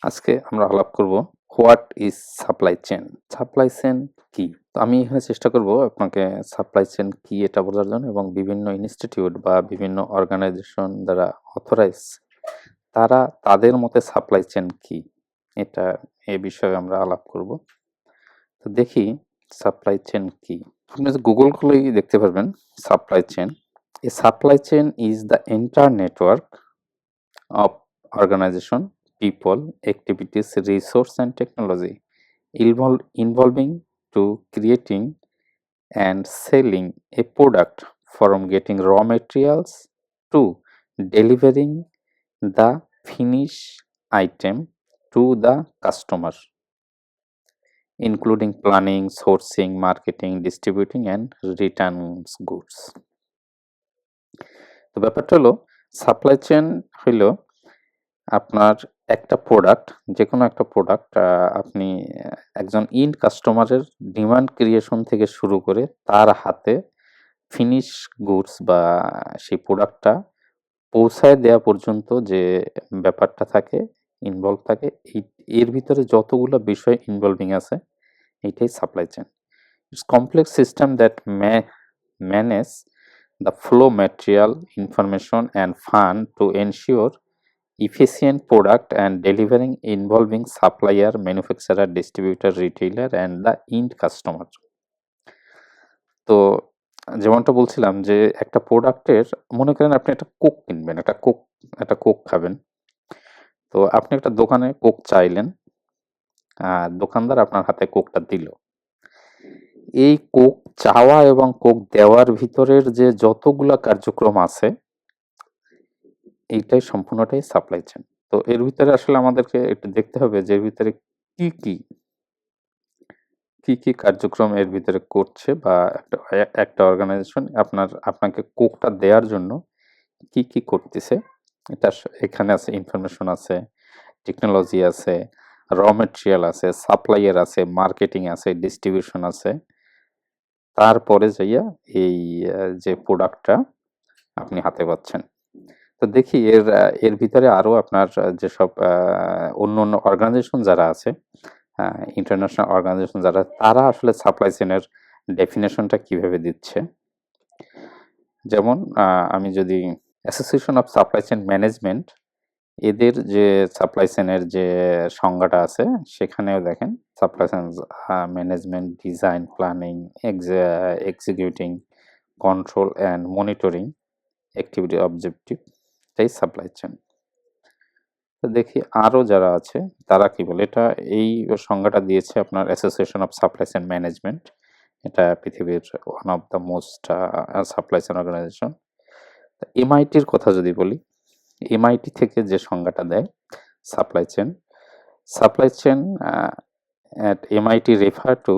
আজকে আমরা আলাপ করব what is supply chain. Supply chain কি? তো আমি এখানে চেষ্টা করব আপনাকে সাপ্লাই চেইন কি এটা বোঝার জন্য এবং বিভিন্ন ইনস্টিটিউট বা বিভিন্ন অর্গানাইজেশন দ্বারা অথরাইজ তারা তাদের মতে সাপ্লাই চেইন কি এটা এ বিষয়ে আমরা আলাপ করব। তো দেখি সাপ্লাই চেইন কি। আপনি যদি গুগল খুলেই দেখতে পারবেন supply chain. A supply chain is the entire network of organization, people, activities, resource and technology involving to creating and selling a product from getting raw materials to delivering the finished item to the customer, including planning, sourcing, marketing, distributing and returns goods. তো ব্যাপারটা হলো supply chain হইল আপনার একটা product, যেকোনো একটা product আপনি একজন ইন্ড কাস্টমারের ডিমান্ড ক্রিয়েশন থেকে শুরু করে তার হাতে ফিনিশ গুডস বা সেই প্রোডাক্টটা পৌঁছায় দেওয়া পর্যন্ত যে ব্যাপারটা থাকে, ইনভলভ থাকে, এর ভিতরে যতগুলো বিষয় ইনভলভিং আছে এটাই supply chain. It's complex system that manage the flow material, information and fund to ensure efficient product and delivering involving supplier, manufacturer, distributor, retailer and the end customer. তো যেমনটা বলছিলাম যে একটা প্রোডাক্টের, মনে করেন আপনি একটা কোক কিনবেন, একটা কোক খাবেন। তো আপনি একটা দোকানে কোক চাইলেন, দোকানদার আপনার হাতে কোকটা দিল। এই কোক চাওয়া এবং কোক দেওয়ার ভিতরের যে যতগুলা কার্যক্রম আছে এইটাই সম্পূর্ণটাই সাপ্লাই চেইন। তো এর ভিতরে আসলে আমাদেরকে একটু দেখতে হবে যে এর ভিতরে কি কি কার্যক্রম এর ভিতরে করছে, বা একটা অর্গানাইজেশন আপনাকে কোকটা দেওয়ার জন্য কি করতেছে। এটা এখানে আছে, ইনফরমেশন আছে, টেকনোলজি আছে, র মেটেরিয়াল আছে, সাপ্লাইয়ার আছে, মার্কেটিং আছে, ডিস্ট্রিবিউশন আছে, তারপরে যাইয়া এই যে প্রোডাক্টটা আপনি হাতে পাচ্ছেন। তো দেখি এর ভিতরে আরো আপনার যেসব অন্য অর্গানাইজেশন যারা আছে, ইন্টারন্যাশনাল অর্গানাইজেশন যারা, তারা আসলে সাপ্লাই চেইনের ডেফিনেশনটা কিভাবে দিচ্ছে। যেমন আমি যদি association of supply chain management, এদের যে সাপ্লাই চেইনের যে সংজ্ঞাটা আছে সেখানেও দেখেন supply chain management, design, planning, executing, control and monitoring activity objective, এটাই সাপ্লাই চেইন। তো দেখি আরো যারা আছে তারা কি বলে। এটা এই সংজ্ঞাটা দিয়েছে আপনার association of supply chain management. এটা পৃথিবীর one of the most supply chain organization. এমআইটির কথা যদি বলি, এমআইটি থেকে যে সংজ্ঞাটা দেয় supply chain at MIT refer to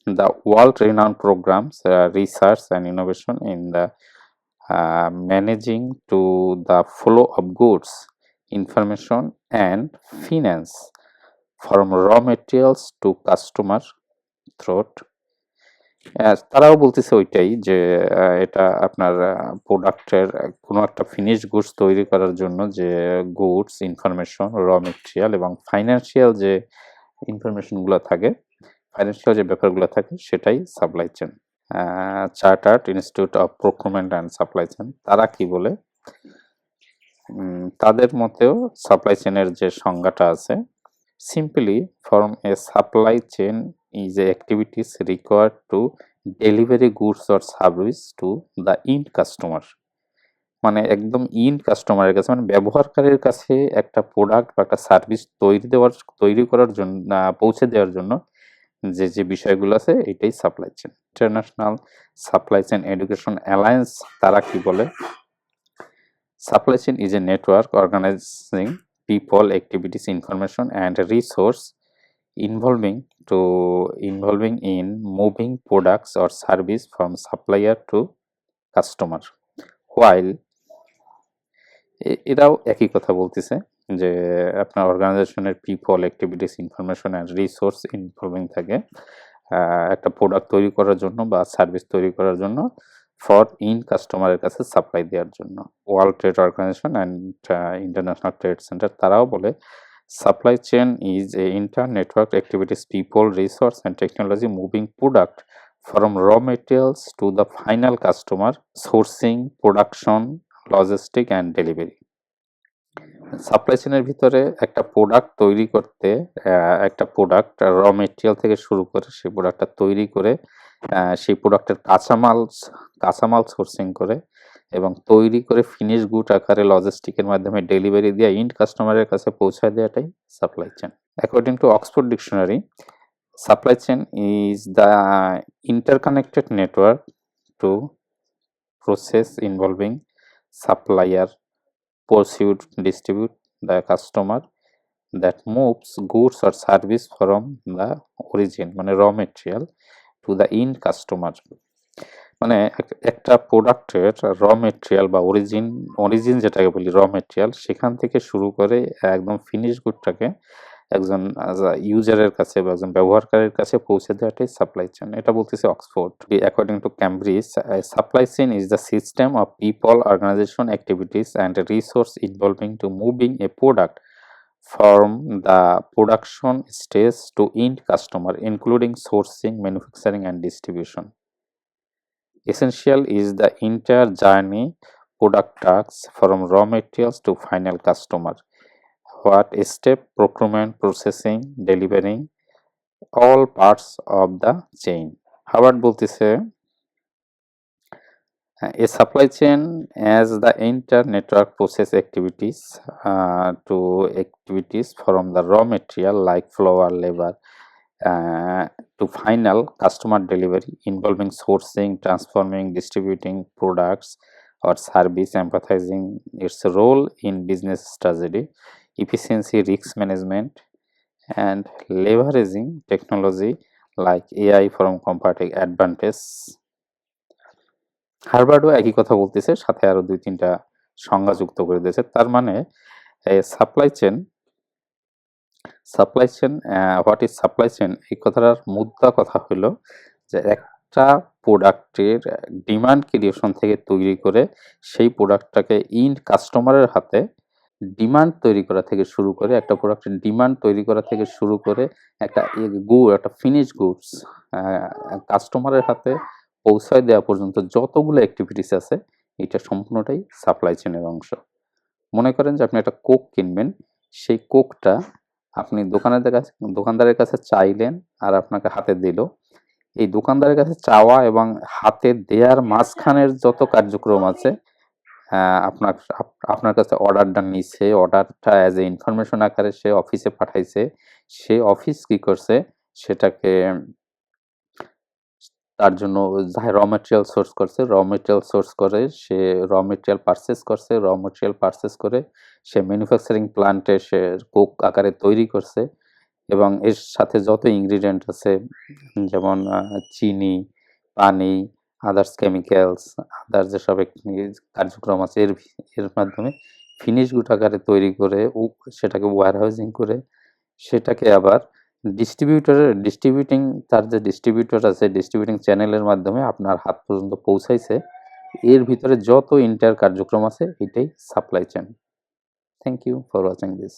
the world-renowned programs, research and innovation in the managing to the flow of goods, information and finance from raw materials to customer throat. তারাও বলতেছে ওইটাই যে এটা আপনার প্রোডাক্টের কোনো একটা ফিনিশ গুডস তৈরি করার জন্য যে গুডস, ইনফরমেশন, র মেটেরিয়াল এবং ফাইন্যান্সিয়াল যে ইনফরমেশনগুলো থাকে, ফাইন্যান্সিয়াল যে ব্যাপারগুলো থাকে সেটাই supply chain. Chartered institute of procurement and supply chain তারা কি বলে, তাদের মতেও সাপ্লাই চেইনের যে সংজ্ঞাটা আছে, simply from a supply chain is a activities required to deliver goods or service to the end customer. মানে একদম ইন্ড কাস্টমারের কাছে, মানে ব্যবহারকারীর কাছে একটা প্রোডাক্ট বা একটা সার্ভিস তৈরি করার জন্য, পৌঁছে দেওয়ার জন্য যে বিষয়গুলো আছে এটাই supply chain. International supply chain education alliance তারা কি বলে, supply chain is a network organising people, activities, information and resource involving in moving products or service from supplier to customer. While এরাও একই কথা বলতেছে যে আপনার অর্গানাইজেশনের people, activities, information and resource involving থাকে একটা প্রোডাক্ট তৈরি করার জন্য বা সার্ভিস তৈরি করার জন্য ফর কাস্টমারের কাছে সাপ্লাই দেওয়ার জন্য। World Trade Organization and International Trade Centre তারাও বলে Supply chain is a inter-network activities, people, resource and technology moving product from raw materials to the final customer, sourcing, production, logistic and delivery. Supply চেইনের ভিতরে একটা product তৈরি করতে একটা product র material থেকে শুরু করে সেই প্রোডাক্টটা তৈরি করে সেই প্রোডাক্টের কাঁচামাল সোর্সিং করে এবং তৈরি করে ফিনিশ গুড আকারে লজিস্টিকের মাধ্যমে ডেলিভারি দিয়ে ইন্ড কাস্টমারের কাছে পৌঁছায় দেওয়াটাই supply chain. According to Oxford dictionary, supply chain is the interconnected network to process involving supplier, pursued, distribute the customer that moves goods or service from the origin মানে raw material to the end customer। মানে একটা প্রোডাক্টের র material বা origin যেটাকে বলি র material, সেখান থেকে শুরু করে একদম ফিনিশ গুডটাকে একজন ইউজারের কাছে বা একজন ব্যবহারকারীর কাছে পৌঁছে দেওয়াটাই সাপ্লাই চেইন। এটা বলতেছে Oxford. According to Cambridge, supply chain is the system of people, organisation, activities and resource involving to moving a product from the production stage to end customer, including sourcing, manufacturing and distribution. Essential is the entire journey, product tasks from raw materials to final customer. What step, procurement, processing, delivering, all parts of the chain. Howard বলতেছে a supply chain as the inter-network process activities to activities from the raw material like flour, labor to final customer delivery, involving sourcing, transforming, distributing products or service, empathizing its role in business strategy, efficiency, risk management, and leveraging technology like AI from comparative advantage. হার্ভার্ডও একই কথা বলতেছে, সাথে আরো 2-3টা সংজ্ঞা যুক্ত করে দিয়েছে। তার মানে supply chain what is supply chain, এই কথাটার মুদ্রা কথা হলো যে একটা প্রোডাক্টের ডিমান্ড ক্রিয়েশন থেকে তৈরি করে সেই প্রোডাক্টটাকে ইন্ড কাস্টমারের হাতে ডিমান্ড তৈরি করা থেকে শুরু করে একটা প্রোডাক্টের ডিমান্ড তৈরি করা থেকে শুরু করে একটা ফিনিশ গুডস কাস্টমারের হাতে পৌঁছায় দেওয়া পর্যন্ত যতগুলো অ্যাক্টিভিটিস আছে, এটা সম্পূর্ণটাই সাপ্লাই চেইনের অংশ। মনে করেন যে আপনি একটা কোক কিনবেন, সেই কোকটা আপনি দোকানদারের কাছে চাইলেন আর আপনাকে হাতে দিল। এই দোকানদারের কাছে চাওয়া এবং হাতে দেওয়ার মাঝখানের যত কার্যক্রম আছে, আপনার কাছে অর্ডারটা নিছে, অর্ডারটা অ্যাজ এ ইনফরমেশন আকারে সে অফিসে পাঠাইছে, সে অফিস কি করছে সেটাকে তার জন্য র মেটেরিয়াল সোর্স করছে, সে র মেটেরিয়াল পারচেস করে সে ম্যানুফ্যাকচারিং প্ল্যান্টে সে কোক আকারে তৈরি করছে এবং এর সাথে যত ইনগ্রিডিয়েন্ট আছে যেমন চিনি, পানি, আদার্স কেমিক্যালস, আদার যেসব কার্যক্রম আছে এর মাধ্যমে ফিনিশ গুড আকারে তৈরি করে সেটাকে ওয়্যারহাউজিং করে সেটাকে আবার তার যে ডিস্ট্রিবিউটর আছে, ডিস্ট্রিবিউটিং চ্যানেলের মাধ্যমে আপনার হাত পর্যন্ত পৌঁছাইছে। এর ভিতরে যত কার্যক্রম আছে এটাই supply chain. Thank you for watching this.